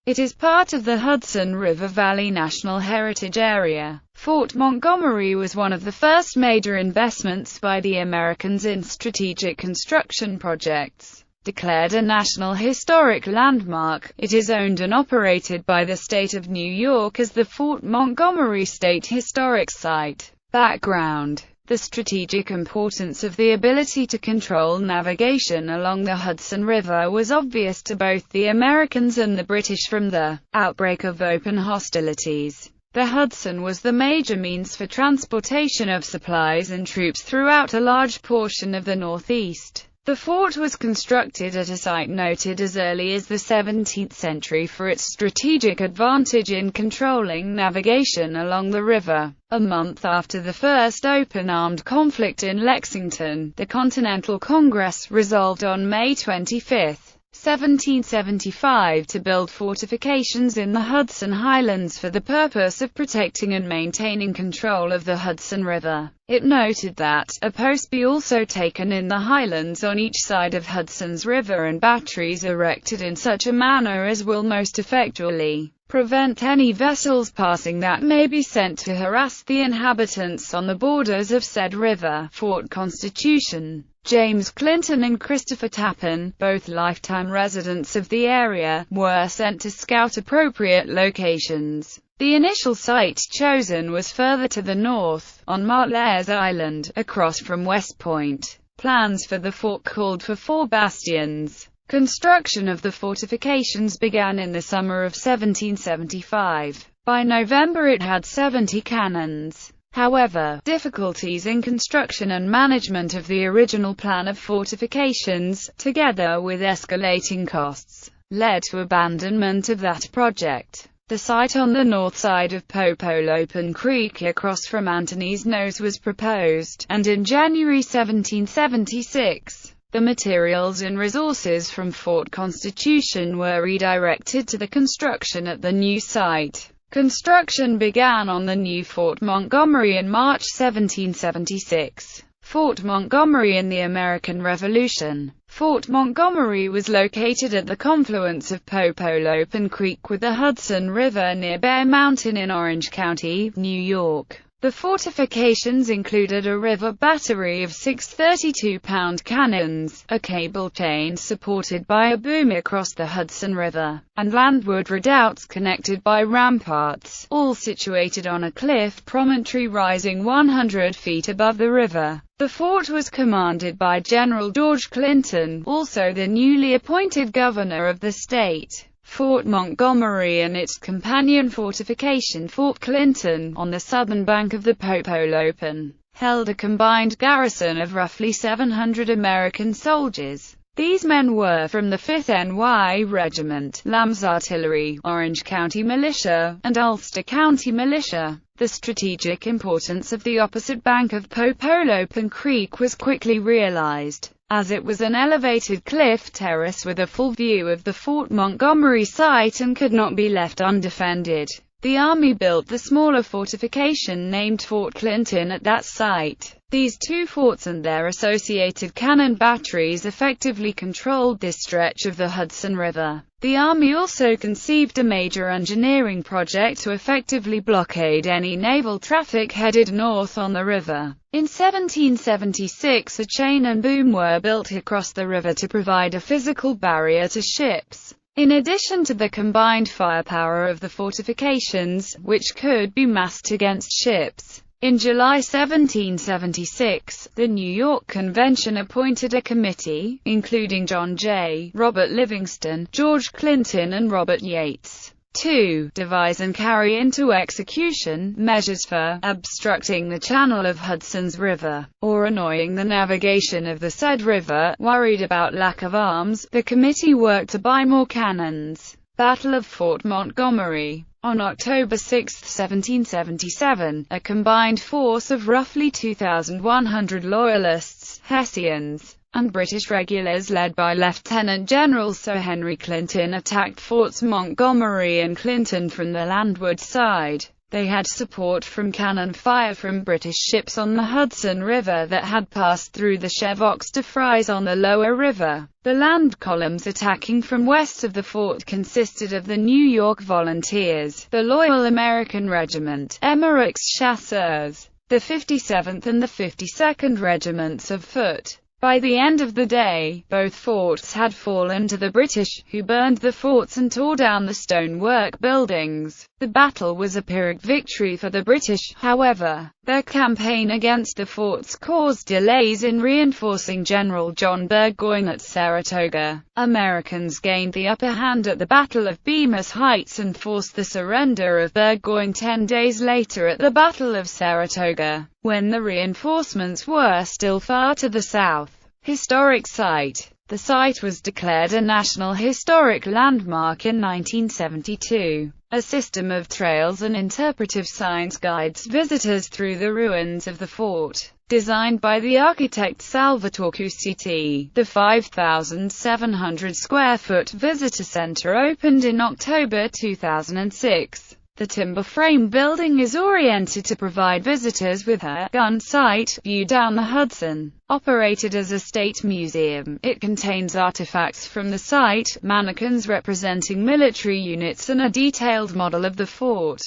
It is part of the Hudson River Valley National Heritage Area. Fort Montgomery was one of the first major investments by the Americans in strategic construction projects. Declared a National Historic Landmark, it is owned and operated by the state of New York as the Fort Montgomery State Historic Site. Background: the strategic importance of the ability to control navigation along the Hudson River was obvious to both the Americans and the British from the outbreak of open hostilities. The Hudson was the major means for transportation of supplies and troops throughout a large portion of the Northeast. The fort was constructed at a site noted as early as the 17th century for its strategic advantage in controlling navigation along the river. A month after the first open armed conflict in Lexington, the Continental Congress resolved on May 25, 1775 to build fortifications in the Hudson Highlands for the purpose of protecting and maintaining control of the Hudson River. It noted that a post be also taken in the highlands on each side of Hudson's River and batteries erected in such a manner as will most effectually prevent any vessels passing that may be sent to harass the inhabitants on the borders of said river. Fort Constitution. James Clinton and Christopher Tappan, both lifetime residents of the area, were sent to scout appropriate locations. The initial site chosen was further to the north, on Martlet's Island, across from West Point. Plans for the fort called for 4 bastions. Construction of the fortifications began in the summer of 1775. By November it had 70 cannons. However, difficulties in construction and management of the original plan of fortifications, together with escalating costs, led to abandonment of that project. The site on the north side of Popolopan Creek across from Anthony's Nose was proposed, and in January 1776, the materials and resources from Fort Constitution were redirected to the construction at the new site. Construction began on the new Fort Montgomery in March 1776. Fort Montgomery in the American Revolution. Fort Montgomery was located at the confluence of Popolopan Creek with the Hudson River near Bear Mountain in Orange County, New York. The fortifications included a river battery of 6 32-pound cannons, a cable chain supported by a boom across the Hudson River, and landward redoubts connected by ramparts, all situated on a cliff promontory rising 100 feet above the river. The fort was commanded by General George Clinton, also the newly appointed governor of the state. Fort Montgomery and its companion fortification Fort Clinton, on the southern bank of the Popolopan, held a combined garrison of roughly 700 American soldiers. These men were from the 5th NY Regiment, Lamb's Artillery, Orange County Militia, and Ulster County Militia. The strategic importance of the opposite bank of Popolopan Creek was quickly realized, as it was an elevated cliff terrace with a full view of the Fort Montgomery site and could not be left undefended. The Army built the smaller fortification named Fort Clinton at that site. These two forts and their associated cannon batteries effectively controlled this stretch of the Hudson River. The Army also conceived a major engineering project to effectively blockade any naval traffic headed north on the river. In 1776 a chain and boom were built across the river to provide a physical barrier to ships. In addition to the combined firepower of the fortifications, which could be massed against ships. In July 1776, the New York Convention appointed a committee, including John J. Robert Livingston, George Clinton and Robert Yates, to devise and carry into execution measures for obstructing the channel of Hudson's River, or annoying the navigation of the said river. Worried about lack of arms, the committee worked to buy more cannons. Battle of Fort Montgomery. On October 6, 1777, a combined force of roughly 2,100 Loyalists, Hessians, and British regulars led by Lieutenant General Sir Henry Clinton attacked Forts Montgomery and Clinton from the landward side. They had support from cannon fire from British ships on the Hudson River that had passed through the Chevox de Frise on the lower river. The land columns attacking from west of the fort consisted of the New York Volunteers, the Loyal American Regiment, Emmerich's Chasseurs, the 57th and the 52nd Regiments of Foot. By the end of the day, both forts had fallen to the British, who burned the forts and tore down the stonework buildings. The battle was a Pyrrhic victory for the British, however. Their campaign against the forts caused delays in reinforcing General John Burgoyne at Saratoga. Americans gained the upper hand at the Battle of Bemis Heights and forced the surrender of Burgoyne 10 days later at the Battle of Saratoga, when the reinforcements were still far to the south. Historic site. The site was declared a National Historic Landmark in 1972. A system of trails and interpretive signs guides visitors through the ruins of the fort. Designed by the architect Salvatore Cusiti, the 5,700-square-foot visitor center opened in October 2006. The timber frame building is oriented to provide visitors with a gun-sight view down the Hudson. Operated as a state museum, it contains artifacts from the site, mannequins representing military units and a detailed model of the fort.